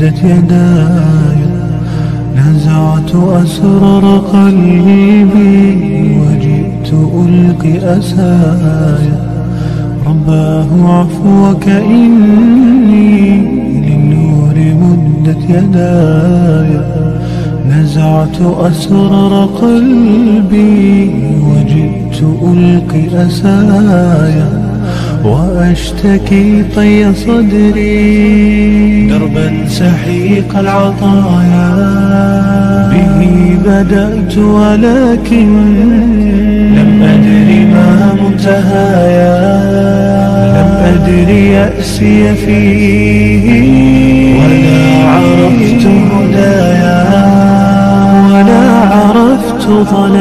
مدت يداي نزعت أسرار قلبي وجئت ألقي أسايا رباه عفوك إني للنور مدت يداي نزعت أسرار قلبي وجئت ألقي أسايا وأشتكي طي صدري دربا سحيق العطايا به بدأت ولكن لم أدري ما منتهايا لم أدري يأسي فيه ولا عرفت هدايا ولا عرفت ظلام